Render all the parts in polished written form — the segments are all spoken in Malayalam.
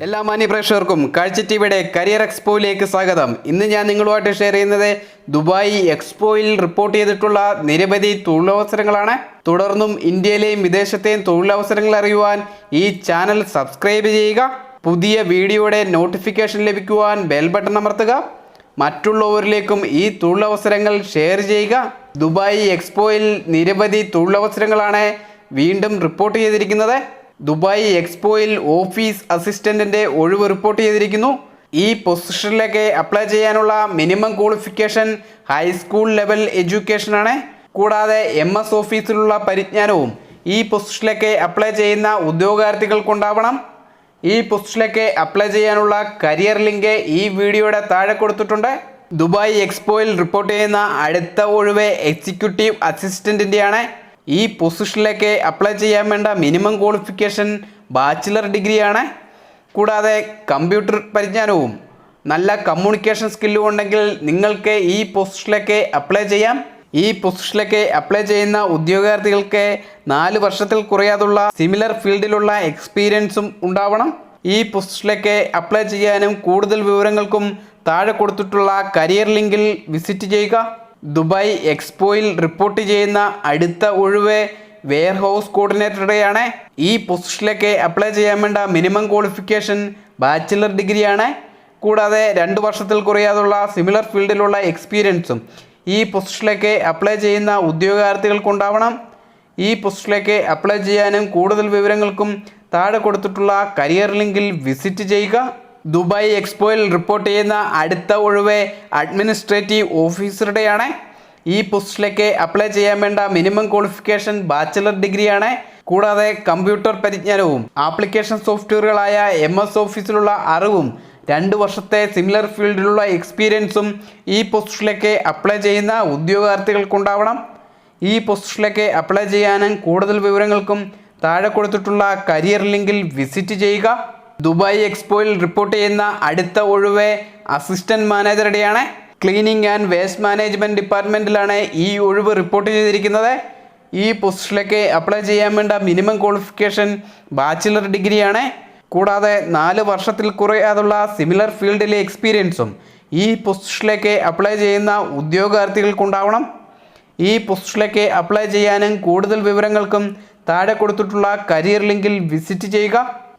എല്ലാ മാന്യപ്രേക്ഷകർക്കും കാഴ്ച ടിവിയുടെ കരിയർ എക്സ്പോയിലേക്ക് സ്വാഗതം. ഇന്ന് ഞാൻ നിങ്ങളുമായിട്ട് ഷെയർ ചെയ്യുന്നത് ദുബായ് എക്സ്പോയിൽ റിപ്പോർട്ട് ചെയ്തിട്ടുള്ള നിരവധി തൊഴിലവസരങ്ങളാണ്. തുടർന്നും ഇന്ത്യയിലെയും വിദേശത്തെയും തൊഴിലവസരങ്ങൾ അറിയുവാൻ ഈ ചാനൽ സബ്സ്ക്രൈബ് ചെയ്യുക. പുതിയ വീഡിയോയുടെ നോട്ടിഫിക്കേഷൻ ലഭിക്കുവാൻ ബെൽ ബട്ടൺ അമർത്തുക. മറ്റുള്ളവരിലേക്കും ഈ തൊഴിലവസരങ്ങൾ ഷെയർ ചെയ്യുക. ദുബായ് എക്സ്പോയിൽ നിരവധി തൊഴിലവസരങ്ങളാണ് വീണ്ടും റിപ്പോർട്ട് ചെയ്തിരിക്കുന്നത്. ദുബായ് എക്സ്പോയിൽ ഓഫീസ് അസിസ്റ്റൻറ്റിൻ്റെ ഒഴിവ് റിപ്പോർട്ട് ചെയ്തിരിക്കുന്നു. ഈ പൊസിഷനിലേക്ക് അപ്ലൈ ചെയ്യാനുള്ള മിനിമം ക്വാളിഫിക്കേഷൻ ഹൈസ്കൂൾ ലെവൽ എഡ്യൂക്കേഷനാണ്. കൂടാതെ MS ഓഫീസിലുള്ള പരിജ്ഞാനവും ഈ പൊസിഷനിലേക്ക് അപ്ലൈ ചെയ്യുന്ന ഉദ്യോഗാർത്ഥികൾക്കുണ്ടാവണം. ഈ പൊസിഷനിലേക്ക് അപ്ലൈ ചെയ്യാനുള്ള കരിയർ ലിങ്ക് ഈ വീഡിയോയുടെ താഴെ കൊടുത്തിട്ടുണ്ട്. ദുബായ് എക്സ്പോയിൽ റിപ്പോർട്ട് ചെയ്യുന്ന അടുത്ത ഒഴിവ് എക്സിക്യൂട്ടീവ് അസിസ്റ്റൻറ്റിൻ്റെയാണ്. ഈ പൊസിഷനിലേക്ക് അപ്ലൈ ചെയ്യാൻ വേണ്ട മിനിമം ക്വാളിഫിക്കേഷൻ ബാച്ചിലർ ഡിഗ്രിയാണ്. കൂടാതെ കമ്പ്യൂട്ടർ പരിജ്ഞാനവും നല്ല കമ്മ്യൂണിക്കേഷൻ സ്കില്ലും ഉണ്ടെങ്കിൽ നിങ്ങൾക്ക് ഈ പൊസിഷനിലേക്ക് അപ്ലൈ ചെയ്യാം. ഈ പൊസിഷനിലേക്ക് അപ്ലൈ ചെയ്യുന്ന ഉദ്യോഗാർത്ഥികൾക്ക് 4 വർഷത്തിൽ കുറയാതുള്ള സിമിലർ ഫീൽഡിലുള്ള എക്സ്പീരിയൻസും ഉണ്ടാവണം. ഈ പൊസിഷനിലേക്ക് അപ്ലൈ ചെയ്യാനും കൂടുതൽ വിവരങ്ങൾക്കും താഴെ കൊടുത്തിട്ടുള്ള കരിയർ ലിങ്കിൽ വിസിറ്റ് ചെയ്യുക. ദുബായ് എക്സ്പോയിൽ റിപ്പോർട്ട് ചെയ്യുന്ന അടുത്ത ഒഴിവ് വെയർ ഹൗസ് കോർഡിനേറ്ററുടെയാണ്. ഈ പൊസിഷനിലേക്ക് അപ്ലൈ ചെയ്യാൻ വേണ്ട മിനിമം ക്വാളിഫിക്കേഷൻ ബാച്ചിലർ ഡിഗ്രിയാണ്. കൂടാതെ 2 വർഷത്തിൽ കുറയാതുള്ള സിമിലർ ഫീൽഡിലുള്ള എക്സ്പീരിയൻസും ഈ പൊസിഷനിലേക്ക് അപ്ലൈ ചെയ്യുന്ന ഉദ്യോഗാർത്ഥികൾക്കുണ്ടാവണം. ഈ പൊസിഷനിലേക്ക് അപ്ലൈ ചെയ്യാനും കൂടുതൽ വിവരങ്ങൾക്കും താഴെ കൊടുത്തിട്ടുള്ള കരിയർ ലിങ്കിൽ വിസിറ്റ് ചെയ്യുക. ദുബായ് എക്സ്പോയിൽ റിപ്പോർട്ട് ചെയ്യുന്ന അടുത്ത ഒഴിവ് അഡ്മിനിസ്ട്രേറ്റീവ് ഓഫീസറുടെയാണ്. ഈ പോസ്റ്റിലേക്ക് അപ്ലൈ ചെയ്യാൻ വേണ്ട മിനിമം ക്വാളിഫിക്കേഷൻ ബാച്ചിലർ ഡിഗ്രിയാണ്. കൂടാതെ കമ്പ്യൂട്ടർ പരിജ്ഞാനവും ആപ്ലിക്കേഷൻ സോഫ്റ്റ്വെയറുകളായ MS ഓഫീസിലുള്ള അറിവും 2 വർഷത്തെ സിമിലർ ഫീൽഡിലുള്ള എക്സ്പീരിയൻസും ഈ പോസ്റ്റിലേക്ക് അപ്ലൈ ചെയ്യുന്ന ഉദ്യോഗാർത്ഥികൾക്കുണ്ടാവണം. ഈ പോസ്റ്റിലേക്ക് അപ്ലൈ ചെയ്യാനും കൂടുതൽ വിവരങ്ങൾക്കും താഴെ കൊടുത്തിട്ടുള്ള കരിയർ ലിങ്കിൽ വിസിറ്റ് ചെയ്യുക. ദുബായ് എക്സ്പോയിൽ റിപ്പോർട്ട് ചെയ്യുന്ന അടുത്ത ഒഴിവ് അസിസ്റ്റന്റ് മാനേജറുടെയാണ്. ക്ലീനിങ് ആൻഡ് വേസ്റ്റ് മാനേജ്മെൻറ്റ് ഡിപ്പാർട്ട്മെൻറ്റിലാണ് ഈ ഒഴിവ് റിപ്പോർട്ട് ചെയ്തിരിക്കുന്നത്. ഈ പോസ്റ്റിലേക്ക് അപ്ലൈ ചെയ്യാൻ വേണ്ട മിനിമം ക്വാളിഫിക്കേഷൻ ബാച്ചിലർ ഡിഗ്രിയാണ്. കൂടാതെ 4 വർഷത്തിൽ കുറയാതുള്ള സിമിലർ ഫീൽഡിലെ എക്സ്പീരിയൻസും ഈ പോസ്റ്റിലേക്ക് അപ്ലൈ ചെയ്യുന്ന ഉദ്യോഗാർത്ഥികൾക്കുണ്ടാവണം. ഈ പോസ്റ്റിലേക്ക് അപ്ലൈ ചെയ്യാനും കൂടുതൽ വിവരങ്ങൾക്കും താഴെ കൊടുത്തിട്ടുള്ള കരിയർ ലിങ്കിൽ വിസിറ്റ് ചെയ്യുക.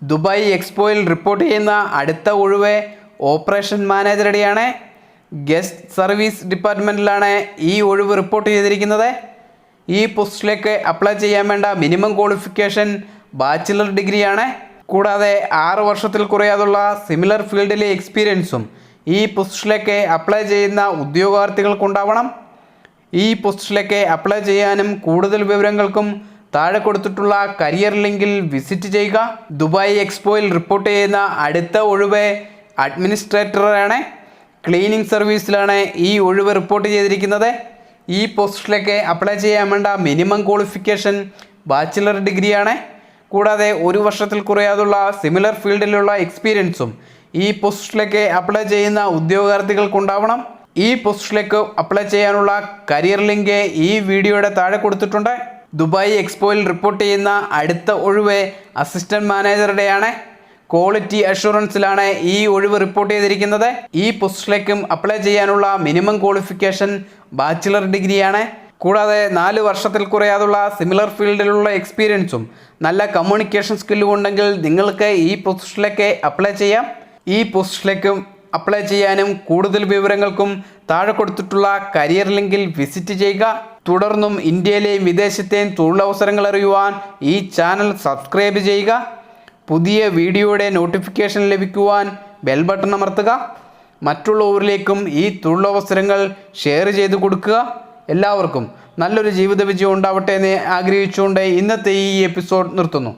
ദുബായ് എക്സ്പോയിൽ റിപ്പോർട്ട് ചെയ്യുന്ന അടുത്ത ഒഴിവ് ഓപ്പറേഷൻ മാനേജറുടെയാണ്. ഗസ്റ്റ് സർവീസ് ഡിപ്പാർട്ട്മെൻറ്റിലാണ് ഈ ഒഴിവ് റിപ്പോർട്ട് ചെയ്തിരിക്കുന്നത്. ഈ പോസ്റ്റിലേക്ക് അപ്ലൈ ചെയ്യാൻ വേണ്ട മിനിമം ക്വാളിഫിക്കേഷൻ ബാച്ചിലർ ഡിഗ്രിയാണ്. കൂടാതെ 6 വർഷത്തിൽ കുറയാതുള്ള സിമിലർ ഫീൽഡിലെ എക്സ്പീരിയൻസും ഈ പോസ്റ്റിലേക്ക് അപ്ലൈ ചെയ്യുന്ന ഉദ്യോഗാർത്ഥികൾക്കുണ്ടാവണം. ഈ പോസ്റ്റിലേക്ക് അപ്ലൈ ചെയ്യാനും കൂടുതൽ വിവരങ്ങൾക്കും താഴെ കൊടുത്തിട്ടുള്ള കരിയർ ലിങ്കിൽ വിസിറ്റ് ചെയ്യുക. ദുബായ് എക്സ്പോയിൽ റിപ്പോർട്ട് ചെയ്യുന്ന അടുത്ത ഒഴിവ് അഡ്മിനിസ്ട്രേറ്ററാണ്. ക്ലീനിങ് സർവീസിലാണ് ഈ ഒഴിവ് റിപ്പോർട്ട് ചെയ്തിരിക്കുന്നത്. ഈ പോസ്റ്റിലേക്ക് അപ്ലൈ ചെയ്യാൻ വേണ്ട മിനിമം ക്വാളിഫിക്കേഷൻ ബാച്ചിലർ ഡിഗ്രിയാണ്. കൂടാതെ 1 വർഷത്തിൽ കുറയാതുള്ള സിമിലർ ഫീൽഡിലുള്ള എക്സ്പീരിയൻസും ഈ പോസ്റ്റിലേക്ക് അപ്ലൈ ചെയ്യുന്ന ഉദ്യോഗാർത്ഥികൾക്കുണ്ടാവണം. ഈ പോസ്റ്റിലേക്ക് അപ്ലൈ ചെയ്യാനുള്ള കരിയർ ലിങ്ക് ഈ വീഡിയോയുടെ താഴെ കൊടുത്തിട്ടുണ്ട്. ദുബായ് എക്സ്പോയിൽ റിപ്പോർട്ട് ചെയ്യുന്ന അടുത്ത ഒഴിവ് അസിസ്റ്റന്റ് മാനേജറുടെയാണ്. ക്വാളിറ്റി അഷുറൻസിലാണ് ഈ ഒഴിവ് റിപ്പോർട്ട് ചെയ്തിരിക്കുന്നത്. ഈ പോസ്റ്റിലേക്കും അപ്ലൈ ചെയ്യാനുള്ള മിനിമം ക്വാളിഫിക്കേഷൻ ബാച്ചിലർ ഡിഗ്രിയാണ്. കൂടാതെ 4 വർഷത്തിൽ കുറയാതുള്ള സിമിലർ ഫീൽഡിലുള്ള എക്സ്പീരിയൻസും നല്ല കമ്മ്യൂണിക്കേഷൻ സ്കില്ലും ഉണ്ടെങ്കിൽ നിങ്ങൾക്ക് ഈ പോസ്റ്റിലേക്ക് അപ്ലൈ ചെയ്യാം. ഈ പോസ്റ്റിലേക്കും അപ്ലൈ ചെയ്യാനും കൂടുതൽ വിവരങ്ങൾക്കും താഴെ കൊടുത്തിട്ടുള്ള കരിയർ ലിങ്കിൽ വിസിറ്റ് ചെയ്യുക. തുടർന്നും ഇന്ത്യയിലെയും വിദേശത്തെയും തൊഴിലവസരങ്ങൾ അറിയുവാൻ ഈ ചാനൽ സബ്സ്ക്രൈബ് ചെയ്യുക. പുതിയ വീഡിയോയുടെ നോട്ടിഫിക്കേഷൻ ലഭിക്കുവാൻ ബെൽ ബട്ടൺ അമർത്തുക. മറ്റുള്ളവരിലേക്കും ഈ തൊഴിലവസരങ്ങൾ ഷെയർ ചെയ്ത് കൊടുക്കുക. എല്ലാവർക്കും നല്ലൊരു ജീവിത വിജയം ഉണ്ടാവട്ടെ എന്ന് ആഗ്രഹിച്ചുകൊണ്ട് ഇന്നത്തെ ഈ എപ്പിസോഡ് നിർത്തുന്നു.